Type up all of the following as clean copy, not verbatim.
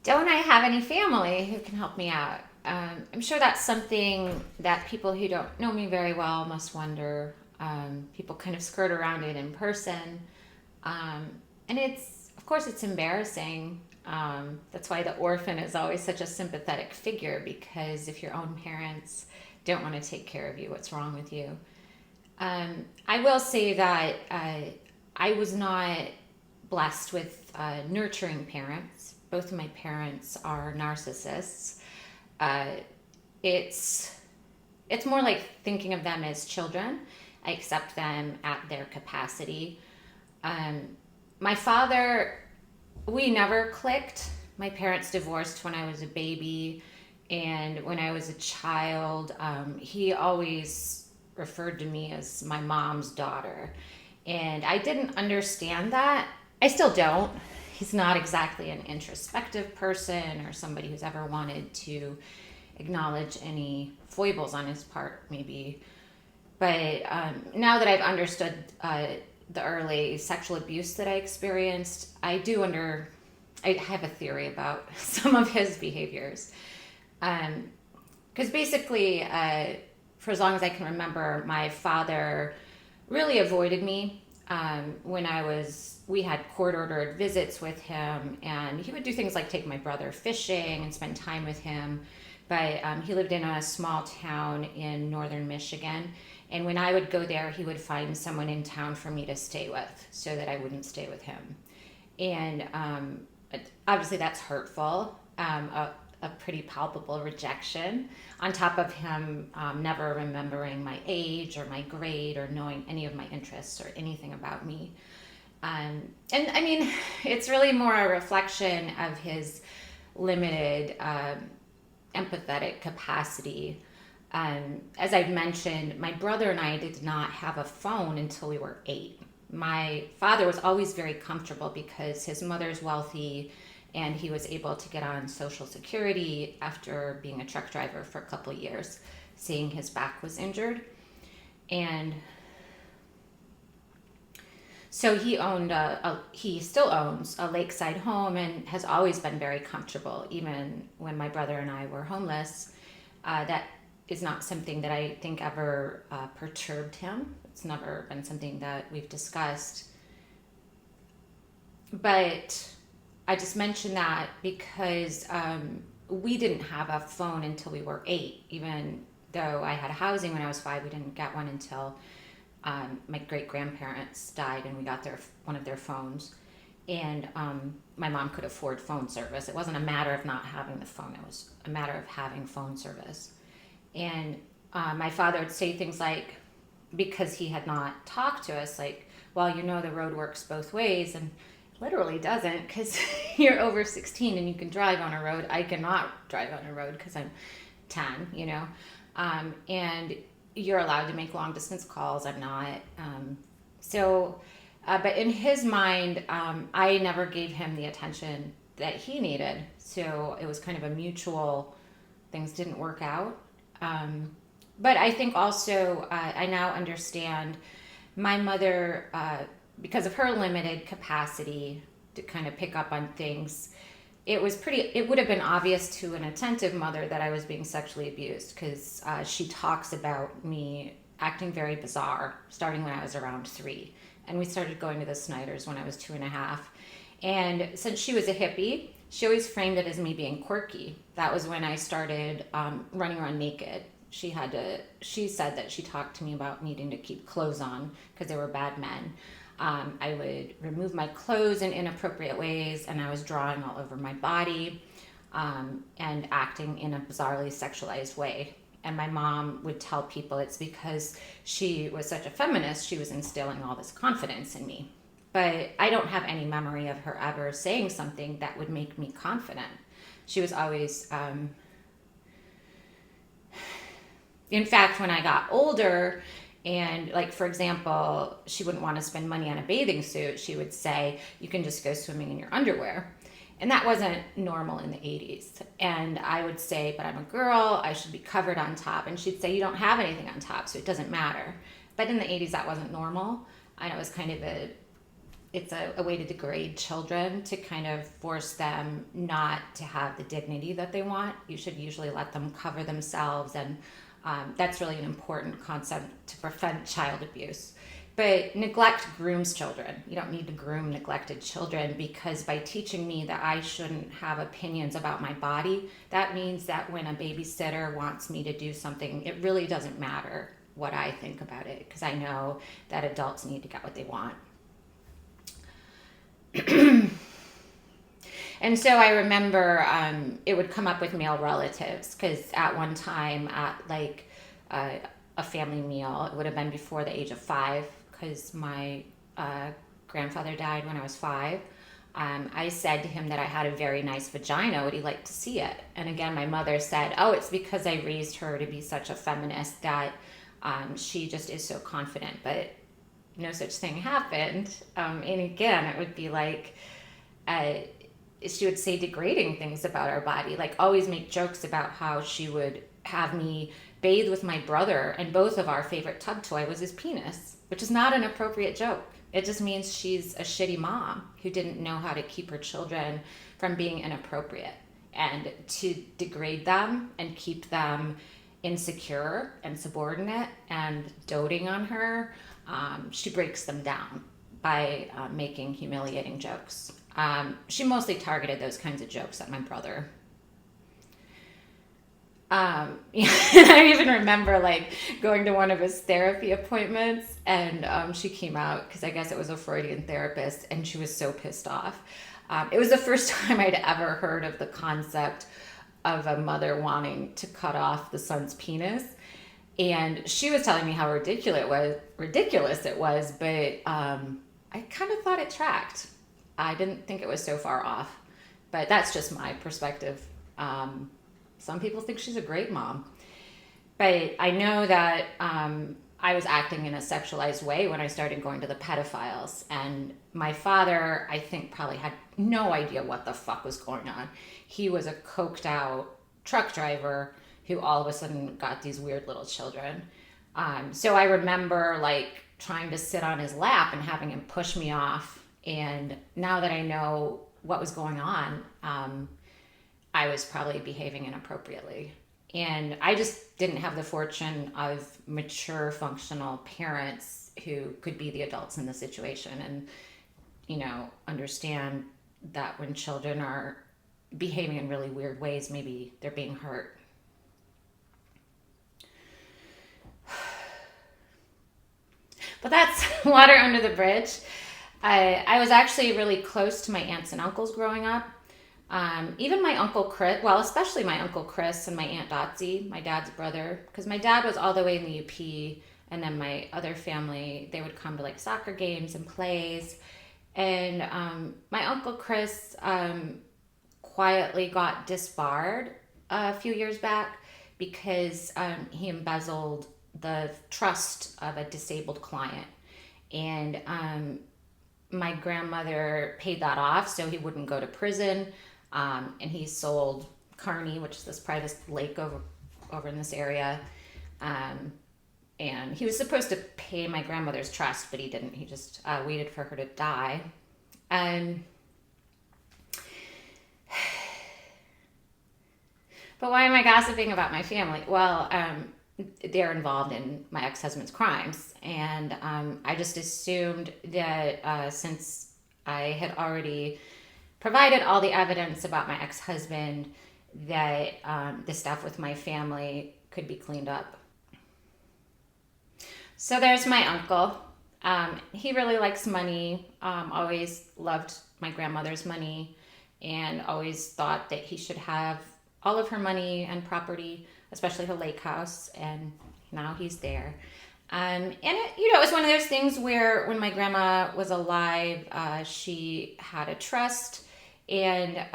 Don't I have any family who can help me out? I'm sure that's something that people who don't know me very well must wonder. People kind of skirt around it in person. Um, and of course, it's embarrassing. That's why the orphan is always such a sympathetic figure, because if your own parents don't want to take care of you, what's wrong with you? I will say that I was not blessed with nurturing parents. Both of my parents are narcissists. Uh, it's it's more like thinking of them as children. I accept them at their capacity. Um, my father, we never clicked. My parents divorced when I was a baby, and when I was a child, he always referred to me as my mom's daughter. And I didn't understand that. I still don't. He's not exactly an introspective person or somebody who's ever wanted to acknowledge any foibles on his part, maybe. But now that I've understood the early sexual abuse that I experienced, I have a theory about some of his behaviors. Because basically, for as long as I can remember, my father really avoided me. We had court ordered visits with him, and he would do things like take my brother fishing and spend time with him. But he lived in a small town in northern Michigan. And when I would go there, he would find someone in town for me to stay with so that I wouldn't stay with him. And obviously, that's hurtful, a pretty palpable rejection, on top of him never remembering my age or my grade or knowing any of my interests or anything about me. And I mean, it's really more a reflection of his limited empathetic capacity. As I've mentioned, my brother and I did not have a phone until we were 8. My father was always very comfortable because his mother's wealthy and he was able to get on Social Security after being a truck driver for a couple of years, seeing his back was injured. And so he still owns a lakeside home and has always been very comfortable, even when my brother and I were homeless. That is not something that I think ever perturbed him. It's never been something that we've discussed. But I just mentioned that because we didn't have a phone until we were 8. Even though I had housing when I was 5, we didn't get one until my great grandparents died and we got one of their phones. And my mom could afford phone service. It wasn't a matter of not having the phone, it was a matter of having phone service. And my father would say things like, because he had not talked to us, like, well, the road works both ways. And literally doesn't, because you're over 16 and you can drive on a road. I cannot drive on a road because I'm 10, and you're allowed to make long distance calls. I'm not. But in his mind, I never gave him the attention that he needed. So it was kind of a mutual, things didn't work out. But I think also I now understand my mother, because of her limited capacity to kind of pick up on things, it would have been obvious to an attentive mother that I was being sexually abused, because she talks about me acting very bizarre starting when I was around 3. And we started going to the Snyders when I was 2.5. And since she was a hippie, she always framed it as me being quirky. That was when I started running around naked. She said that she talked to me about needing to keep clothes on because they were bad men. I would remove my clothes in inappropriate ways, and I was drawing all over my body and acting in a bizarrely sexualized way. And my mom would tell people it's because she was such a feminist, she was instilling all this confidence in me. But I don't have any memory of her ever saying something that would make me confident. She was always, in fact, when I got older, and like, for example, she wouldn't want to spend money on a bathing suit, she would say, you can just go swimming in your underwear. And that wasn't normal in the 80s. And I would say, but I'm a girl, I should be covered on top. And she'd say, you don't have anything on top, so it doesn't matter. But in the 80s, that wasn't normal. And it was kind of it's a way to degrade children, to kind of force them not to have the dignity that they want. You should usually let them cover themselves, and that's really an important concept to prevent child abuse. But neglect grooms children. You don't need to groom neglected children, because by teaching me that I shouldn't have opinions about my body, that means that when a babysitter wants me to do something, it really doesn't matter what I think about it, because I know that adults need to get what they want. And so I remember it would come up with male relatives, because at one time at like a family meal, it would have been before the age of 5, because my grandfather died when I was 5. I said to him that I had a very nice vagina. Would he like to see it? And again, my mother said, oh, it's because I raised her to be such a feminist that she just is so confident. But no such thing happened. And again, it would be like, she would say degrading things about our body, like always make jokes about how she would have me bathe with my brother, and both of our favorite tub toy was his penis, which is not an appropriate joke. It just means she's a shitty mom who didn't know how to keep her children from being inappropriate, and to degrade them and keep them insecure and subordinate and doting on her. She breaks them down by making humiliating jokes. She mostly targeted those kinds of jokes at my brother. And I even remember like going to one of his therapy appointments, and she came out, because I guess it was a Freudian therapist, and she was so pissed off. It was the first time I'd ever heard of the concept of a mother wanting to cut off the son's penis. And she was telling me how ridiculous it was, but I kind of thought it tracked. I didn't think it was so far off, but that's just my perspective. Some people think she's a great mom, but I know that I was acting in a sexualized way when I started going to the pedophiles, and my father, I think, probably had no idea what the fuck was going on. He was a coked out truck driver who all of a sudden got these weird little children. So I remember like trying to sit on his lap and having him push me off. And now that I know what was going on, I was probably behaving inappropriately. And I just didn't have the fortune of mature, functional parents who could be the adults in the situation and, understand that when children are behaving in really weird ways, maybe they're being hurt. But that's water under the bridge. I was actually really close to my aunts and uncles growing up. Even my Uncle Chris, well, especially my Uncle Chris and my Aunt Dotsie, my dad's brother, because my dad was all the way in the UP, and then my other family, they would come to like soccer games and plays. And my Uncle Chris quietly got disbarred a few years back because he embezzled the trust of a disabled client. And my grandmother paid that off so he wouldn't go to prison. And he sold Kearney, which is this private lake over in this area. And he was supposed to pay my grandmother's trust, but he didn't. He just waited for her to die. But why am I gossiping about my family? Well, they're involved in my ex-husband's crimes. And I just assumed that since I had already provided all the evidence about my ex-husband, that the stuff with my family could be cleaned up. So there's my uncle. He really likes money, always loved my grandmother's money, and always thought that he should have all of her money and property, especially the lake house, and now he's there. And it was one of those things where when my grandma was alive, she had a trust, and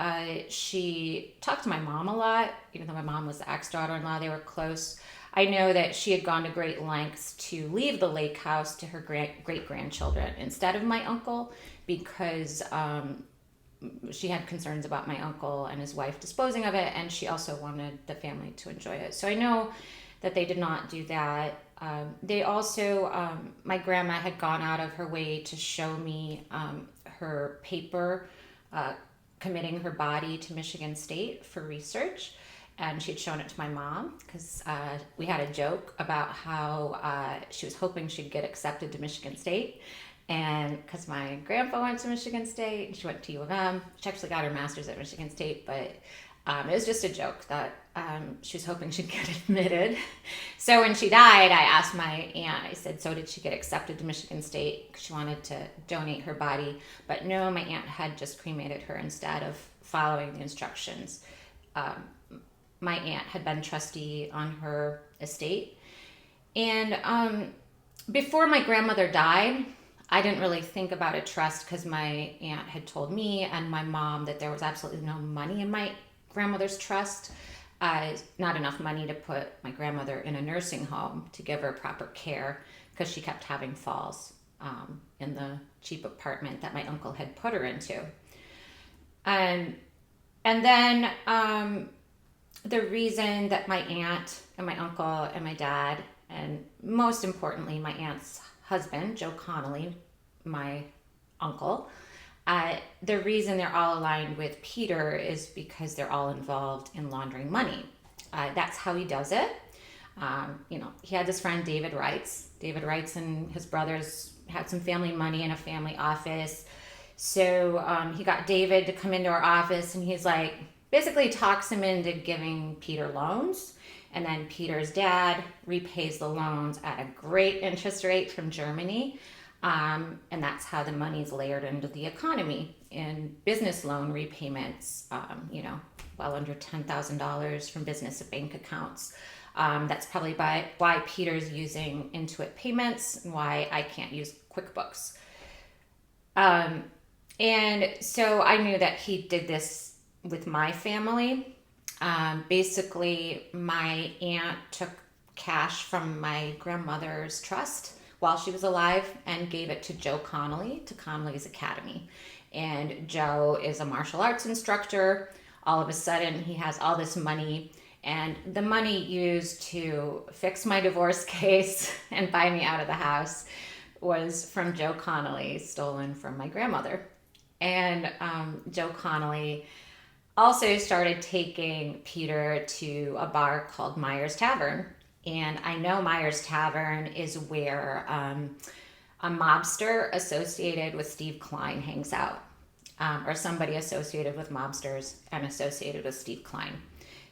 she talked to my mom a lot, even though my mom was the ex-daughter-in-law, they were close. I know that she had gone to great lengths to leave the lake house to her great-grandchildren instead of my uncle, because she had concerns about my uncle and his wife disposing of it, and she also wanted the family to enjoy it. So I know that they did not do that. They also, my grandma had gone out of her way to show me her paper uh, committing her body to Michigan State for research. And she'd shown it to my mom because we had a joke about how she was hoping she'd get accepted to Michigan State. And because my grandpa went to Michigan State, and she went to U of M. She actually got her master's at Michigan State, but it was just a joke that she was hoping she'd get admitted. So when she died, I asked my aunt, I said, so did she get accepted to Michigan State? Because she wanted to donate her body. But no, my aunt had just cremated her instead of following the instructions. Um, my aunt had been trustee on her estate. And before my grandmother died, I didn't really think about a trust because my aunt had told me and my mom that there was absolutely no money in my grandmother's trust. Not enough money to put my grandmother in a nursing home to give her proper care because she kept having falls in the cheap apartment that my uncle had put her into. And and then the reason that my aunt and my uncle and my dad, and most importantly, my aunt's husband, Joe Connolly, my uncle, the reason they're all aligned with Peter is because they're all involved in laundering money. That's how he does it. He had this friend, David Wrights. David Wrights and his brothers had some family money in a family office. So he got David to come into our office and he's like, basically talks him into giving Peter loans. And then Peter's dad repays the loans at a great interest rate from Germany. And that's how the money's layered into the economy in business loan repayments, well under $10,000 from business bank accounts. That's probably why Peter's using Intuit Payments and why I can't use QuickBooks. And so I knew that he did this with my family. Basically, my aunt took cash from my grandmother's trust while she was alive and gave it to Joe Connolly, to Connolly's Academy. And Joe is a martial arts instructor. All of a sudden, he has all this money, and the money used to fix my divorce case and buy me out of the house was from Joe Connolly, stolen from my grandmother. And Joe Connolly also started taking Peter to a bar called Myers Tavern. And I know Myers Tavern is where a mobster associated with Steve Klein hangs out, or somebody associated with mobsters and associated with Steve Klein.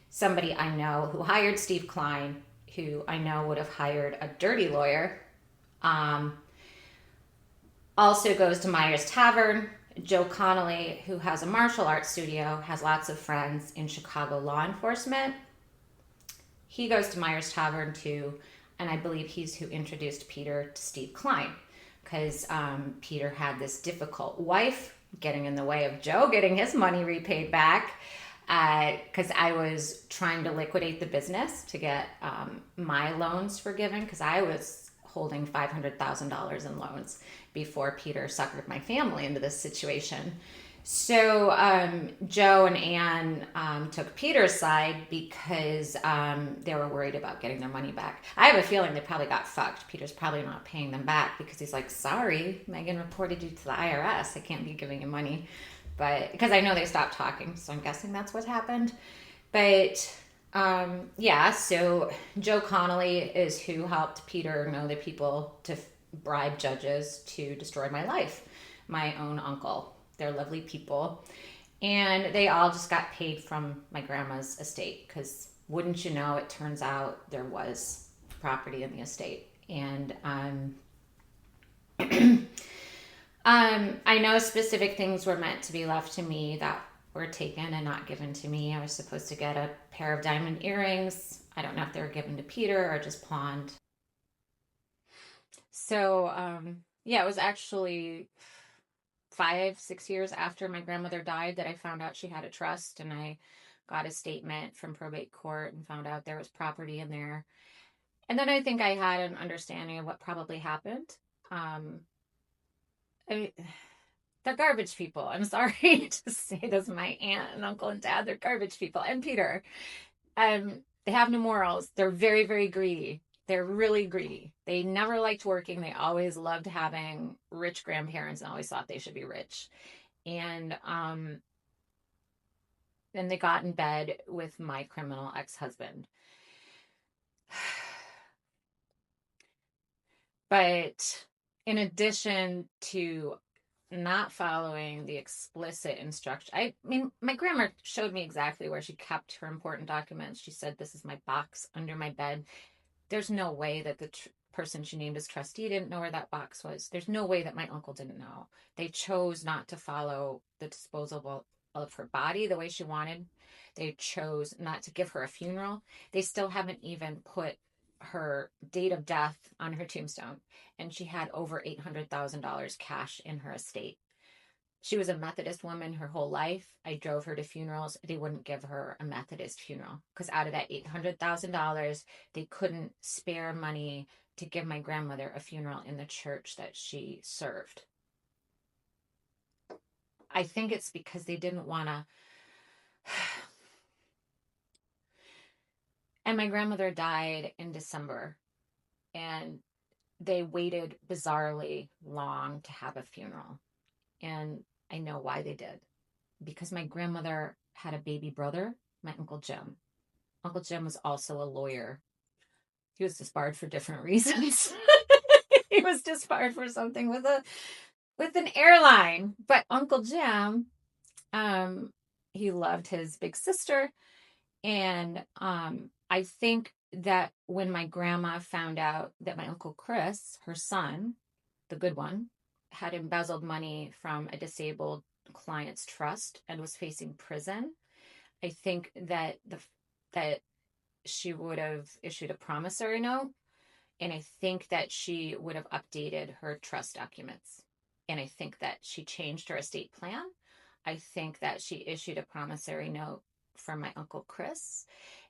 Somebody I know who hired Steve Klein, who I know would have hired a dirty lawyer, also goes to Myers Tavern. Joe Connolly, who has a martial arts studio, has lots of friends in Chicago law enforcement. He goes to Myers Tavern too, and I believe he's who introduced Peter to Steve Klein because Peter had this difficult wife getting in the way of Joe getting his money repaid back because I was trying to liquidate the business to get my loans forgiven because I was holding $500,000 in loans before Peter suckered my family into this situation. So Joe and Ann took Peter's side because they were worried about getting their money back. I have a feeling they probably got fucked. Peter's probably not paying them back because he's like, sorry, Megan reported you to the IRS. I can't be giving you money. But because I know they stopped talking, so I'm guessing that's what happened. But so Joe Connolly is who helped Peter know the people to bribe judges to destroy my life. My own uncle. They're lovely people. And they all just got paid from my grandma's estate because wouldn't you know, it turns out there was property in the estate. And I know specific things were meant to be left to me that were taken and not given to me. I was supposed to get a pair of diamond earrings. I don't know if they were given to Peter or just pawned. So, it was actually 5, 6 years after my grandmother died that I found out she had a trust, and I got a statement from probate court and found out there was property in there. And then I think I had an understanding of what probably happened. Um, I mean, they're garbage people. I'm sorry to say this. My aunt and uncle and dad, they're garbage people. And Peter, they have no morals. They're very, very greedy. They're really greedy. They never liked working. They always loved having rich grandparents and always thought they should be rich. And then they got in bed with my criminal ex-husband. But in addition to not following the explicit instruction, I mean, my grandma showed me exactly where she kept her important documents. She said, "This is my box under my bed." There's no way that the person she named as trustee didn't know where that box was. There's no way that my uncle didn't know. They chose not to follow the disposal of her body the way she wanted. They chose not to give her a funeral. They still haven't even put her date of death on her tombstone. And she had over $800,000 cash in her estate. She was a Methodist woman her whole life. I drove her to funerals. They wouldn't give her a Methodist funeral because out of that $800,000, they couldn't spare money to give my grandmother a funeral in the church that she served. I think it's because they didn't want to. And my grandmother died in December, and they waited bizarrely long to have a funeral. And I know why they did. Because my grandmother had a baby brother, my Uncle Jim. Uncle Jim was also a lawyer. He was disbarred for different reasons. He was disbarred for something with an airline. But Uncle Jim, um, he loved his big sister. And I think that when my grandma found out that my Uncle Chris, her son, the good one, had embezzled money from a disabled client's trust and was facing prison, I think that she would have issued a promissory note, and I think that she would have updated her trust documents. And I think that she changed her estate plan. I think that she issued a promissory note for my Uncle Chris.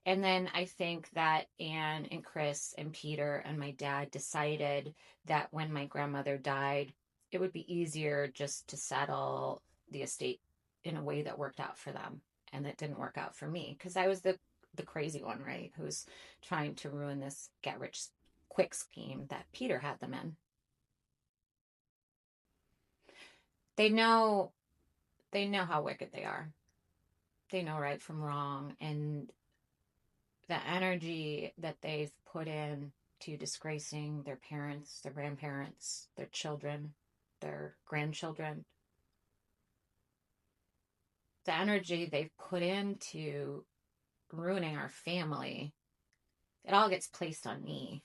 And then I think that Anne and Chris and Peter and my dad decided that when my grandmother died, it would be easier just to settle the estate in a way that worked out for them. And that didn't work out for me because I was the crazy one, right? Who's trying to ruin this get rich quick scheme that Peter had them in. They know they know how wicked they are. They know right from wrong, and the energy that they've put in to disgracing their parents, their grandparents, their children, their grandchildren, the energy they've put into ruining our family, it all gets placed on me.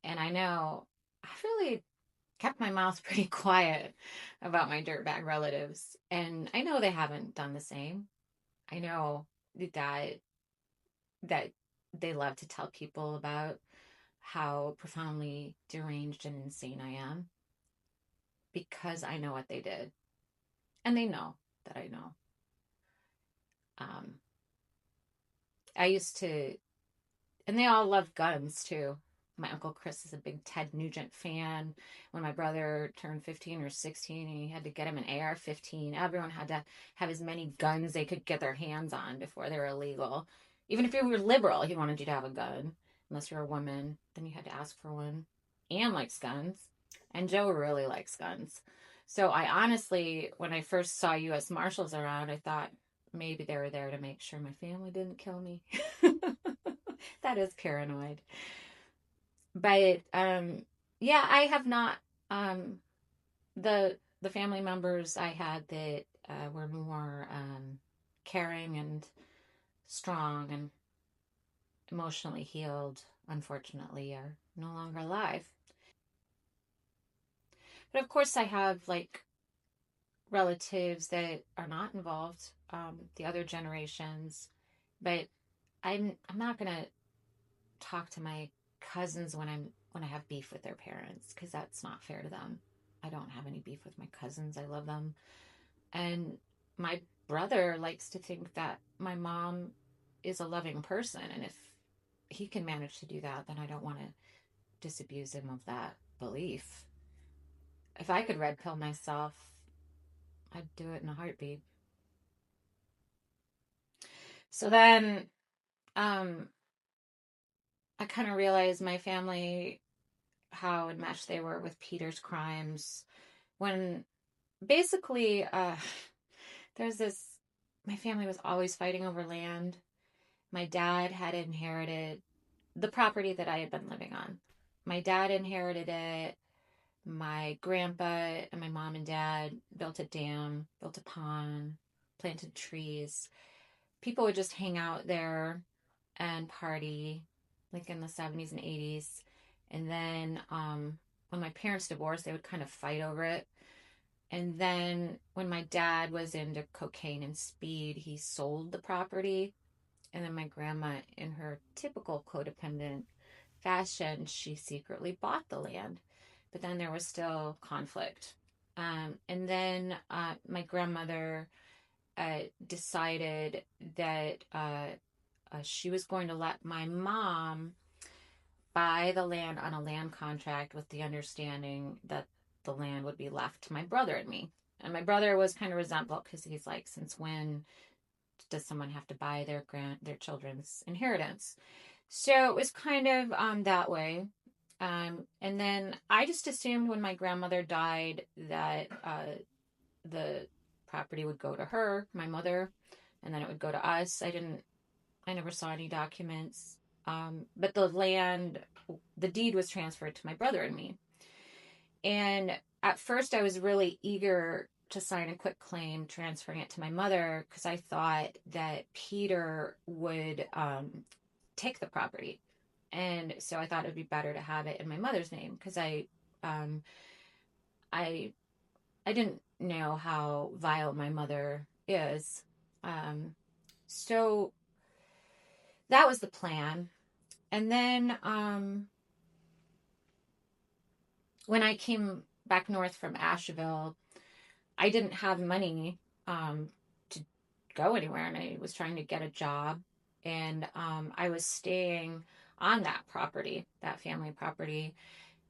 And I know I really kept my mouth pretty quiet about my dirtbag relatives. And I know they haven't done the same. I know that they love to tell people about how profoundly deranged and insane I am because I know what they did. And they know that I know. Um, I used to, and they all love guns too. My Uncle Chris is a big Ted Nugent fan. When my brother turned 15 or 16, he had to get him an AR-15. Everyone had to have as many guns they could get their hands on before they were illegal. Even if you were liberal, he wanted you to have a gun. Unless you're a woman, then you had to ask for one. Anne likes guns, and Joe really likes guns. So I honestly, when I first saw U.S. Marshals around, I thought maybe they were there to make sure my family didn't kill me. That is paranoid. But yeah, I have not um the family members I had that were more caring and strong and emotionally healed, unfortunately, are no longer alive. But of course, I have like relatives that are not involved, the other generations. But I'm not gonna talk to my cousins when I have beef with their parents because that's not fair to them. I don't have any beef with my cousins. I love them. And my brother likes to think that my mom is a loving person, and if he can manage to do that, then I don't want to disabuse him of that belief. If I could red pill myself, I'd do it in a heartbeat. So then um I kind of realized my family, how enmeshed they were with Peter's crimes. When basically, there's this, my family was always fighting over land. My dad had inherited the property that I had been living on. My dad inherited it. My grandpa and my mom and dad built a dam, built a pond, planted trees. People would just hang out there and party like in the 70s and 80s. And then when my parents divorced, they would kind of fight over it. And then when my dad was into cocaine and speed, he sold the property. And then my grandma, in her typical codependent fashion, she secretly bought the land. But then there was still conflict. And then my grandmother decided that she was going to let my mom buy the land on a land contract with the understanding that the land would be left to my brother and me. And my brother was kind of resentful because he's like, since when does someone have to buy their children's inheritance? So it was kind of that way. And then I just assumed when my grandmother died that the property would go to her, my mother, and then it would go to us. I never saw any documents. But the deed was transferred to my brother and me. And at first, I was really eager to sign a quick claim transferring it to my mother because I thought that Peter would take the property. And so I thought it would be better to have it in my mother's name because um, I, I didn't know how vile my mother is. Um, so that was the plan. And then when I came back north from Asheville, I didn't have money to go anywhere, and I was trying to get a job. And I was staying on that property, that family property.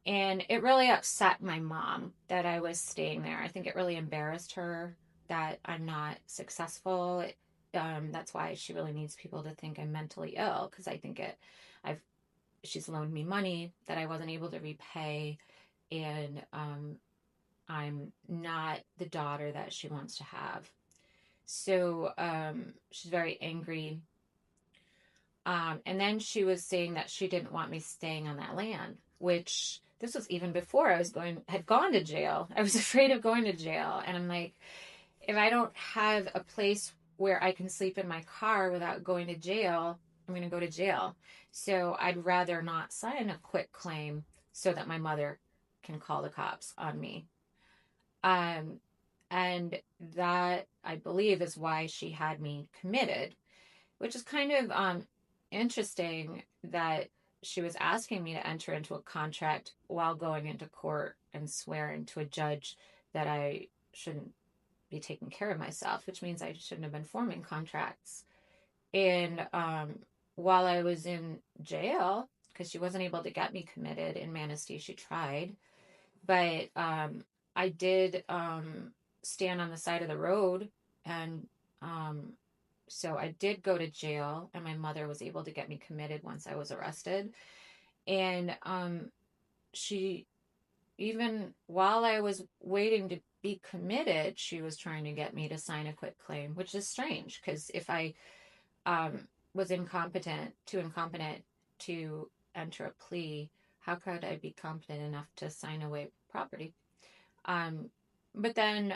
And it really upset my mom that I was staying there. I think it really embarrassed her that I'm not successful. That's why she really needs people to think I'm mentally ill because I think I've she's loaned me money that I wasn't able to repay, and I'm not the daughter that she wants to have. So she's very angry. And then she was saying that she didn't want me staying on that land, which this was even before had gone to jail. I was afraid of going to jail. And I'm like, if I don't have a place where I can sleep in my car without going to jail, I'm going to go to jail. So I'd rather not sign a quit claim so that my mother can call the cops on me. Um, and that I believe is why she had me committed, which is kind of interesting that she was asking me to enter into a contract while going into court and swearing to a judge that I shouldn't be taking care of myself, which means I shouldn't have been forming contracts. And while I was in jail, because she wasn't able to get me committed in Manistee, she tried, but I did stand on the side of the road, and um, so I did go to jail, and my mother was able to get me committed once I was arrested. And she, even while I was waiting to be committed, she was trying to get me to sign a quit claim, which is strange because if I was too incompetent to enter a plea, how could I be competent enough to sign away property? Um, but then,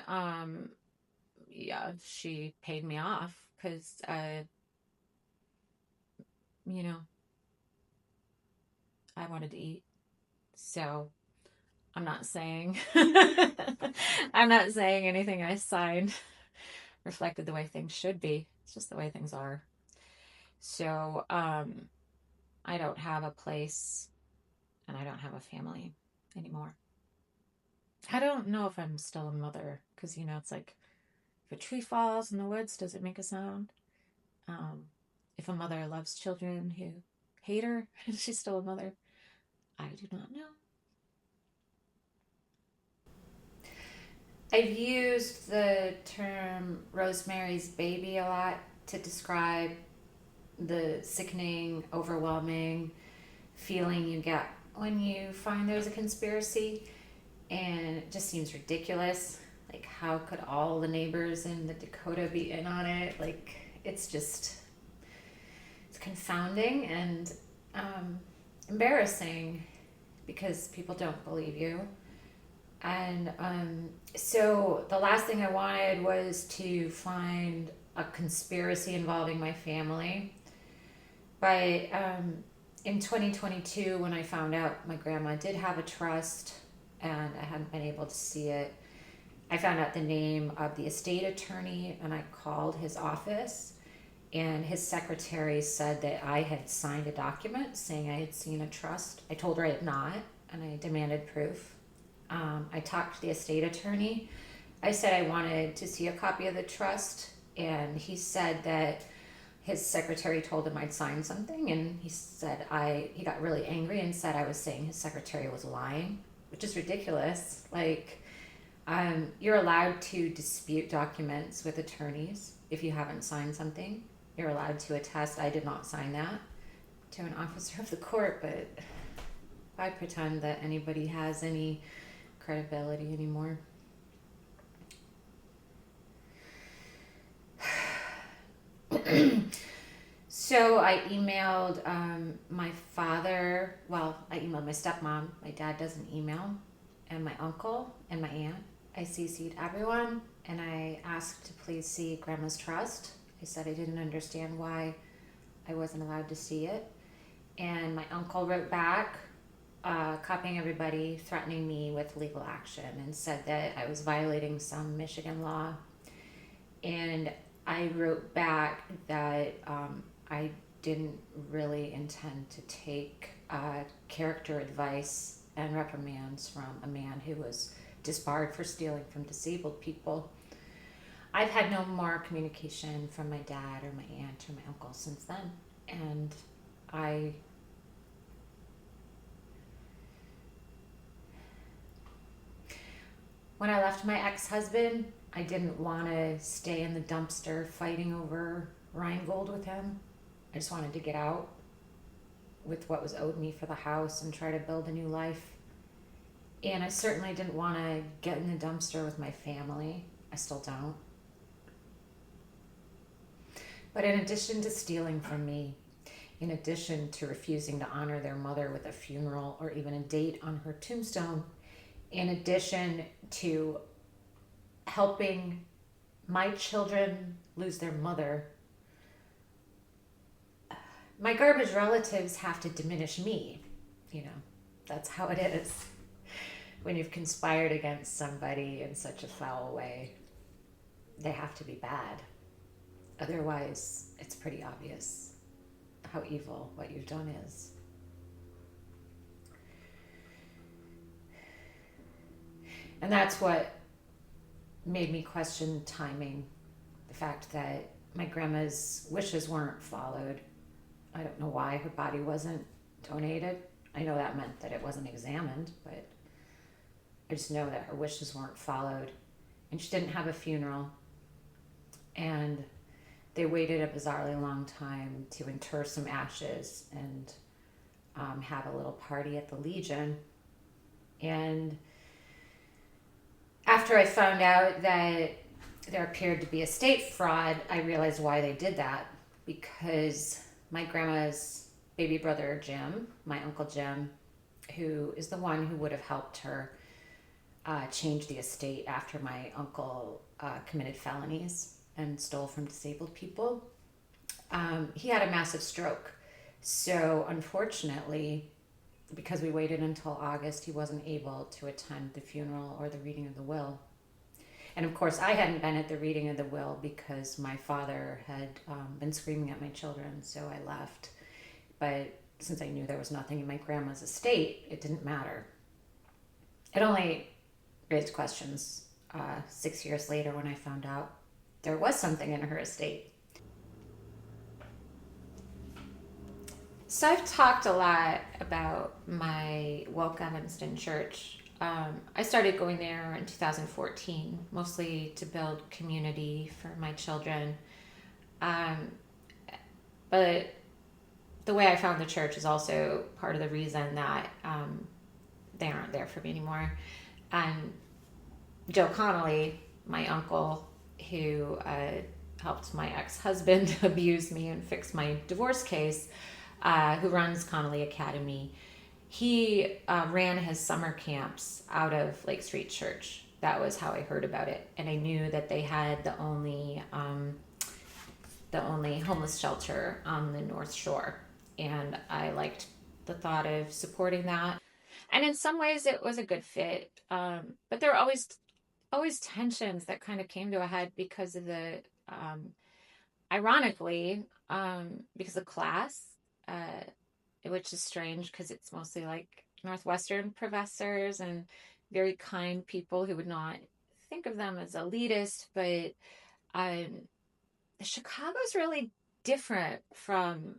yeah, she paid me off because, you know, I wanted to eat. So I'm not saying, I'm not saying anything I signed reflected the way things should be. It's just the way things are. So, I don't have a place and I don't have a family anymore. I don't know if I'm still a mother because, it's like if a tree falls in the woods, does it make a sound? Um, if a mother loves children who hate her, is she still a mother? I do not know. I've used the term Rosemary's Baby a lot to describe the sickening, overwhelming feeling you get when you find there's a conspiracy, and it just seems ridiculous. Like, how could all the neighbors in the Dakota be in on it? Like, it's just, it's confounding and embarrassing because people don't believe you. And so the last thing I wanted was to find a conspiracy involving my family. But in 2022, when I found out my grandma did have a trust and I hadn't been able to see it, I found out the name of the estate attorney and I called his office, and his secretary said that I had signed a document saying I had seen a trust. I told her I had not, and I demanded proof. I talked to the estate attorney. I said I wanted to see a copy of the trust, and he said that his secretary told him I'd signed something, and he said he got really angry and said I was saying his secretary was lying, which is ridiculous. Like, you're allowed to dispute documents with attorneys if you haven't signed something. You're allowed to attest I did not sign that to an officer of the court, but I pretend that anybody has any credibility anymore. So I emailed my father, I emailed my stepmom. My dad doesn't email, and my uncle and my aunt. I CC'd everyone, and I asked to please see Grandma's trust. I said I didn't understand why I wasn't allowed to see it. And my uncle wrote back, copying everybody, threatening me with legal action, and said that I was violating some Michigan law. And I wrote back that I didn't really intend to take character advice and reprimands from a man who was disbarred for stealing from disabled people. I've had no more communication from my dad or my aunt or my uncle since then. And when I left my ex-husband, I didn't want to stay in the dumpster fighting over Rheingold with him. I just wanted to get out with what was owed me for the house and try to build a new life. And I certainly didn't want to get in the dumpster with my family. I still don't. But in addition to stealing from me, in addition to refusing to honor their mother with a funeral or even a date on her tombstone, in addition to helping my children lose their mother, my garbage relatives have to diminish me. That's how it is when you've conspired against somebody in such a foul way. They have to be bad. Otherwise, it's pretty obvious how evil what you've done is. And that's what made me question timing. The fact that my grandma's wishes weren't followed. I don't know why her body wasn't donated. I know that meant that it wasn't examined, but I just know that her wishes weren't followed. And she didn't have a funeral. And they waited a bizarrely long time to inter some ashes and have a little party at the Legion. And after I found out that there appeared to be estate fraud, I realized why they did that. Because my grandma's baby brother, Jim, my Uncle Jim, who is the one who would have helped her change the estate after my uncle committed felonies and stole from disabled people, he had a massive stroke. So unfortunately, because we waited until August, he wasn't able to attend the funeral or the reading of the will. And of course, I hadn't been at the reading of the will because my father had been screaming at my children, so I left. But since I knew there was nothing in my grandma's estate, it didn't matter. It only raised questions 6 years later when I found out there was something in her estate. So I've talked a lot about my Woke Evanston Church. I started going there in 2014, mostly to build community for my children. But the way I found the church is also part of the reason that they aren't there for me anymore. And Joe Connolly, my uncle, who helped my ex husband abuse me and fix my divorce case, who runs Connolly Academy, he ran his summer camps out of Lake Street Church. That was how I heard about it, and I knew that they had the only homeless shelter on the North Shore, and I liked the thought of supporting that. And in some ways, it was a good fit, but there were always tensions that kind of came to a head because of the ironically because of class, uh, which is strange because it's mostly like Northwestern professors and very kind people who would not think of them as elitist, but um, Chicago's really different from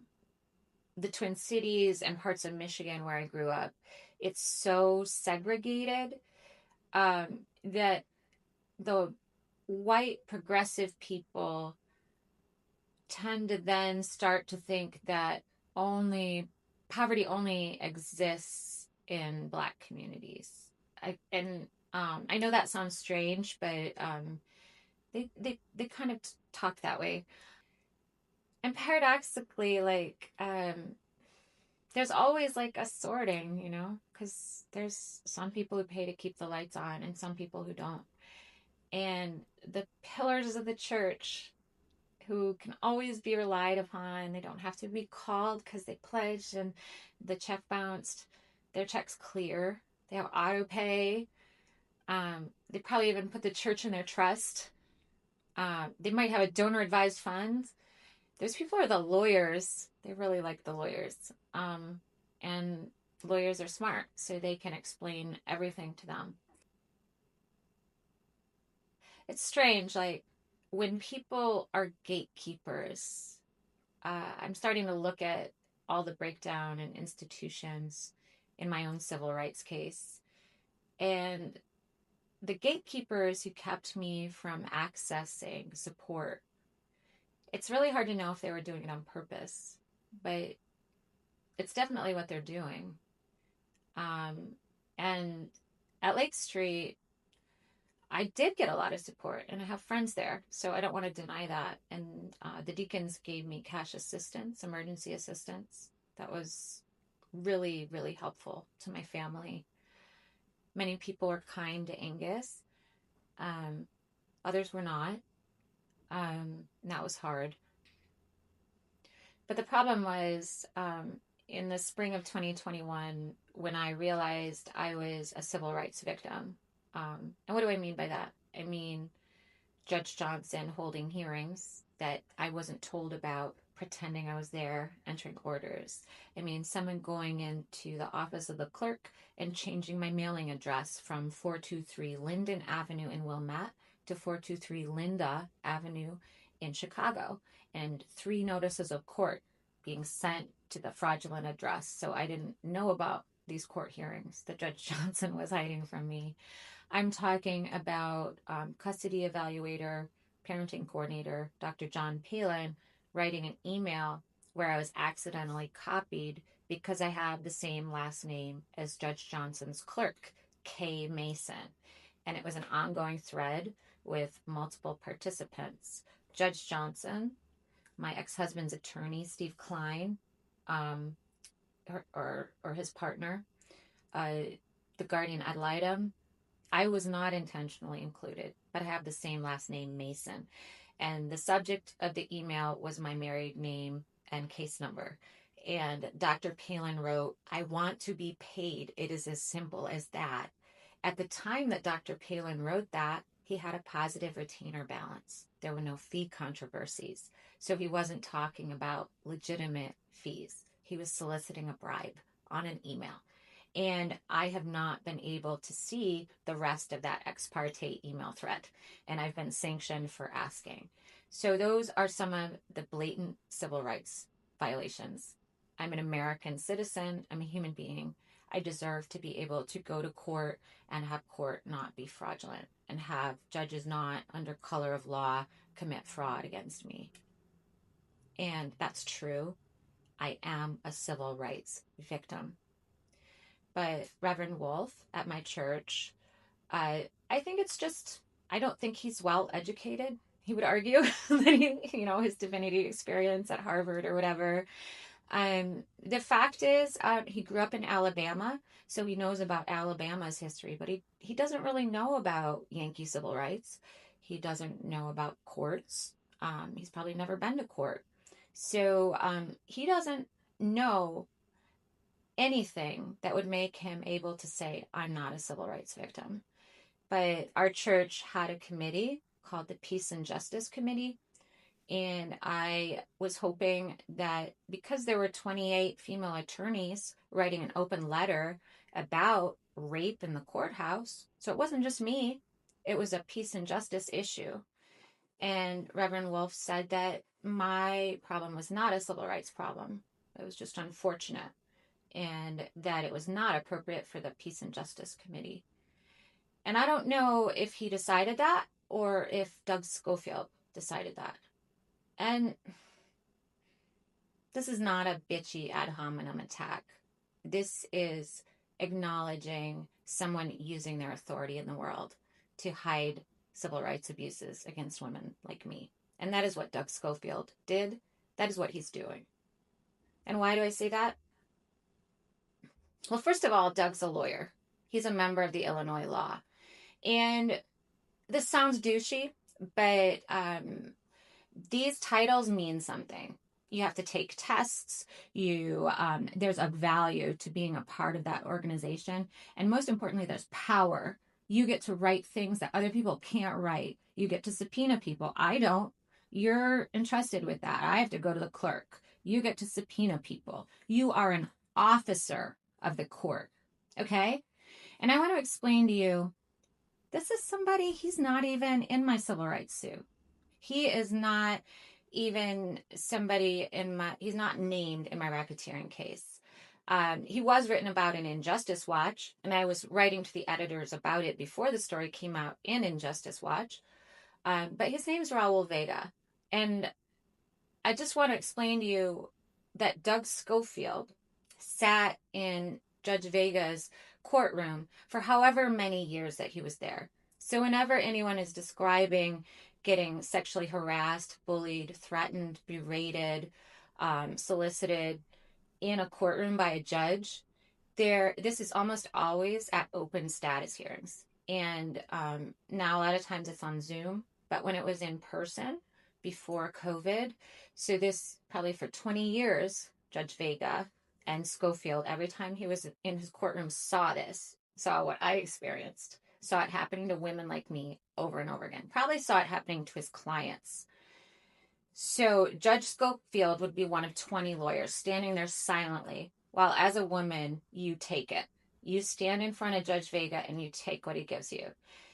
the Twin Cities and parts of Michigan where I grew up. It's so segregated that the white progressive people tend to then start to think that only poverty only exists in Black communities. I know that sounds strange, but they kind of talk that way. And paradoxically, like there's always like a sorting, because there's some people who pay to keep the lights on and some people who don't. And the pillars of the church who can always be relied upon, they don't have to be called because they pledged and the check bounced, their check's clear, they have auto pay. They probably even put the church in their trust. They might have a donor advised fund. Those people are the lawyers. They really like the lawyers. And lawyers are smart, so they can explain everything to them. It's strange, like when people are gatekeepers, I'm starting to look at all the breakdown in institutions in my own civil rights case. And the gatekeepers who kept me from accessing support, it's really hard to know if they were doing it on purpose, but it's definitely what they're doing. And at Lake Street, I did get a lot of support and I have friends there. So I don't want to deny that. And the deacons gave me cash assistance, emergency assistance. That was really, really helpful to my family. Many people were kind to Angus, um, others were not. And that was hard. But the problem was in the spring of 2021 when I realized I was a civil rights victim. And what do I mean by that? I mean, Judge Johnson holding hearings that I wasn't told about, pretending I was there, entering orders. I mean, someone going into the office of the clerk and changing my mailing address from 423 Linden Avenue in Wilmette to 423 Linda Avenue in Chicago, and 3 notices of court being sent to the fraudulent address. So I didn't know about these court hearings that Judge Johnson was hiding from me. I'm talking about custody evaluator, parenting coordinator, Dr. John Palin, writing an email where I was accidentally copied because I have the same last name as Judge Johnson's clerk, Kay Mason. And it was an ongoing thread with multiple participants. Judge Johnson, my ex-husband's attorney, Steve Klein, um, or his partner, the guardian ad litem. I was not intentionally included, but I have the same last name, Mason. And the subject of the email was my married name and case number. And Dr. Palin wrote, "I want to be paid. It is as simple as that." At the time that Dr. Palin wrote that, he had a positive retainer balance. There were no fee controversies. So he wasn't talking about legitimate fees. He was soliciting a bribe on an email. And I have not been able to see the rest of that ex parte email thread. And I've been sanctioned for asking. So those are some of the blatant civil rights violations. I'm an American citizen. I'm a human being. I deserve to be able to go to court and have court not be fraudulent and have judges not, under color of law, commit fraud against me. And that's true. I am a civil rights victim. But Reverend Wolf at my church, I think it's just, I don't think he's well educated. He would argue that his divinity experience at Harvard or whatever. The fact is, he grew up in Alabama, so he knows about Alabama's history, but he doesn't really know about Yankee civil rights. He doesn't know about courts. He's probably never been to court. So he doesn't know anything that would make him able to say, I'm not a civil rights victim. But our church had a committee called the Peace and Justice Committee. And I was hoping that because there were 28 female attorneys writing an open letter about rape in the courthouse, so it wasn't just me, it was a peace and justice issue. And Reverend Wolf said that my problem was not a civil rights problem. It was just unfortunate, and that it was not appropriate for the Peace and Justice Committee. And I don't know if he decided that or if Doug Schofield decided that. And this is not a bitchy ad hominem attack. This is acknowledging someone using their authority in the world to hide civil rights abuses against women like me. And that is what Doug Schofield did. That is what he's doing. And why do I say that? Well, first of all, Doug's a lawyer. He's a member of the Illinois law. And this sounds douchey, but these titles mean something. You have to take tests. There's a value to being a part of that organization. And most importantly, there's power. You get to write things that other people can't write. You get to subpoena people. I don't. You're entrusted with that. I have to go to the clerk. You get to subpoena people. You are an officer of the court. Okay? And I want to explain to you, this is somebody, he's not even in my civil rights suit. He is not even somebody he's not named in my racketeering case. He was written about in Injustice Watch, and I was writing to the editors about it before the story came out in Injustice Watch. But his name is Raul Vega. And I just want to explain to you that Doug Schofield sat in Judge Vega's courtroom for however many years that he was there. So whenever anyone is describing getting sexually harassed, bullied, threatened, berated, solicited in a courtroom by a judge, this is almost always at open status hearings. And now a lot of times it's on Zoom, but when it was in person before COVID, so this probably for 20 years, Judge Vega and Schofield, every time he was in his courtroom, saw what I experienced, saw it happening to women like me over and over again, probably saw it happening to his clients. So Judge Schofield would be one of 20 lawyers standing there silently, while as a woman, you take it. You stand in front of Judge Vega and you take what he gives you.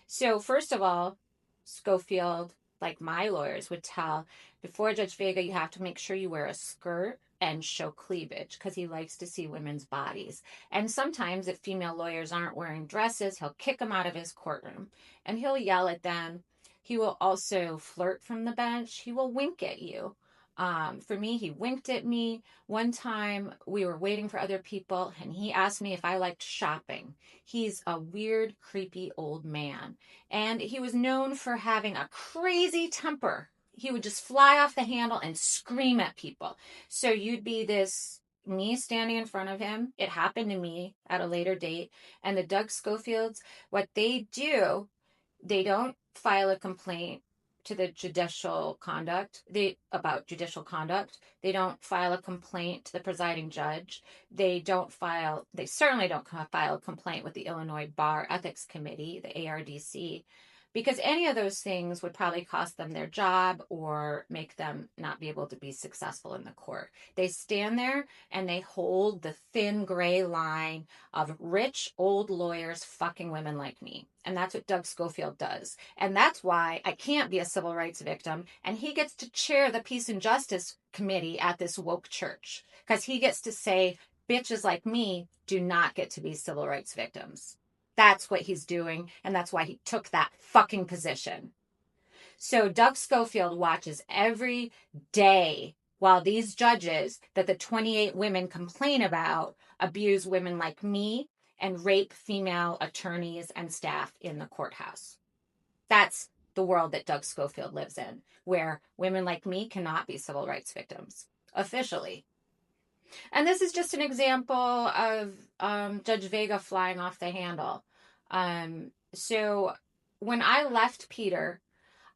So first of all, Schofield, like my lawyers, would tell, before Judge Vega, you have to make sure you wear a skirt and show cleavage, because he likes to see women's bodies. And sometimes if female lawyers aren't wearing dresses, he'll kick them out of his courtroom and he'll yell at them. He will also flirt from the bench. He will wink at you. For me, he winked at me. One time we were waiting for other people and he asked me if I liked shopping. He's a weird, creepy old man. And he was known for having a crazy temper. He would just fly off the handle and scream at people. So you'd be me standing in front of him. It happened to me at a later date. And the Doug Schofields, what they do, they don't file a complaint to the about judicial conduct. They don't file a complaint to the presiding judge. They certainly don't file a complaint with the Illinois Bar Ethics Committee, the ARDC, because any of those things would probably cost them their job or make them not be able to be successful in the court. They stand there and they hold the thin gray line of rich old lawyers fucking women like me. And that's what Doug Schofield does. And that's why I can't be a civil rights victim. And he gets to chair the Peace and Justice Committee at this woke church, because he gets to say, bitches like me do not get to be civil rights victims. That's what he's doing, and that's why he took that fucking position. So Doug Schofield watches every day while these judges that the 28 women complain about abuse women like me and rape female attorneys and staff in the courthouse. That's the world that Doug Schofield lives in, where women like me cannot be civil rights victims officially. And this is just an example of Judge Vega flying off the handle. So when I left Peter,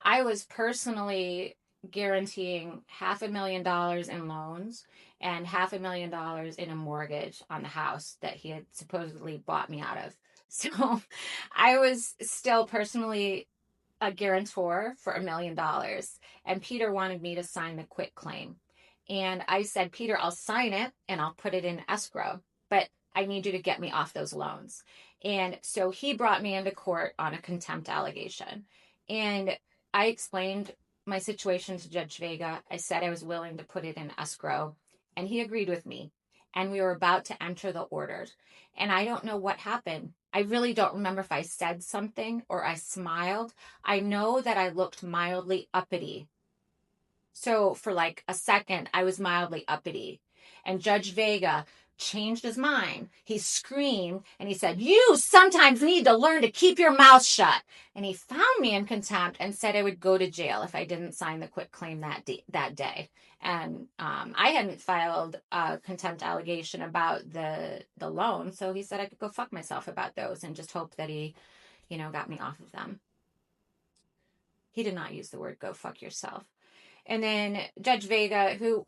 I was personally guaranteeing $500,000 in loans and $500,000 in a mortgage on the house that he had supposedly bought me out of. So I was still personally a guarantor for $1 million. And Peter wanted me to sign the quit claim. And I said, Peter, I'll sign it and I'll put it in escrow, but I need you to get me off those loans. And so he brought me into court on a contempt allegation. And I explained my situation to Judge Vega. I said I was willing to put it in escrow, and he agreed with me. And we were about to enter the orders. And I don't know what happened. I really don't remember if I said something or I smiled. I know that I looked mildly uppity. So for like a second, I was mildly uppity. And Judge Vega changed his mind. He screamed and he said, "You sometimes need to learn to keep your mouth shut." And he found me in contempt and said I would go to jail if I didn't sign the quit claim that day. And I hadn't filed a contempt allegation about the loan. So he said I could go fuck myself about those and just hope that he, got me off of them. He did not use the word "go fuck yourself." And then Judge Vega, who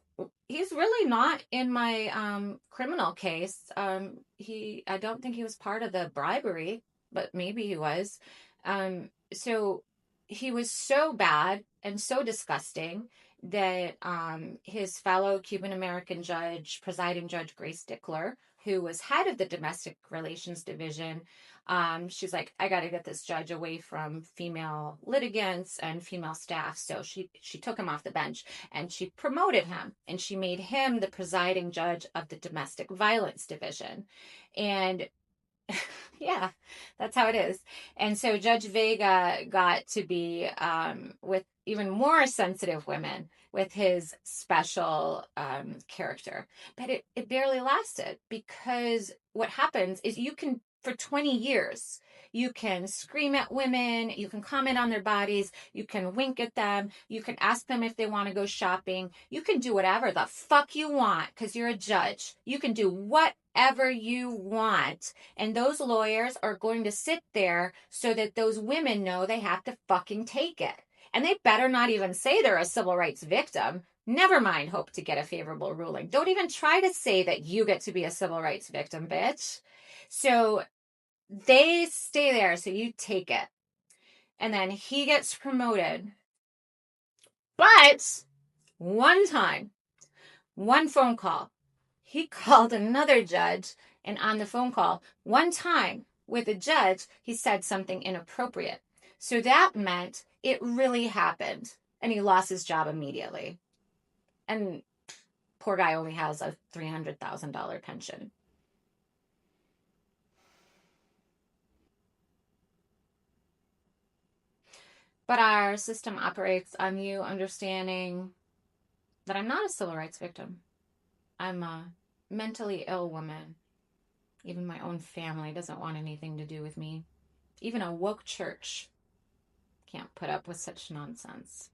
he's really not in my criminal case. I don't think he was part of the bribery, but maybe he was. So he was so bad and so disgusting that his fellow Cuban American judge, presiding judge Grace Dickler, who was head of the domestic relations division, she's like, I got to get this judge away from female litigants and female staff. So she took him off the bench and she promoted him and she made him the presiding judge of the domestic violence division. And yeah, that's how it is. And so Judge Vega got to be with even more sensitive women with his special character. But it barely lasted, because what happens is for 20 years, you can scream at women, you can comment on their bodies, you can wink at them, you can ask them if they want to go shopping, you can do whatever the fuck you want because you're a judge. You can do whatever you want. And those lawyers are going to sit there so that those women know they have to fucking take it. And they better not even say they're a civil rights victim. Never mind hope to get a favorable ruling. Don't even try to say that you get to be a civil rights victim, bitch. So they stay there, so you take it. And then he gets promoted. But one time, one phone call, he called another judge, and on the phone call, one time with a judge, he said something inappropriate. So that meant it really happened, and he lost his job immediately. And poor guy only has a $300,000 pension. But our system operates on you understanding that I'm not a civil rights victim. I'm a mentally ill woman. Even my own family doesn't want anything to do with me. Even a woke church can't put up with such nonsense.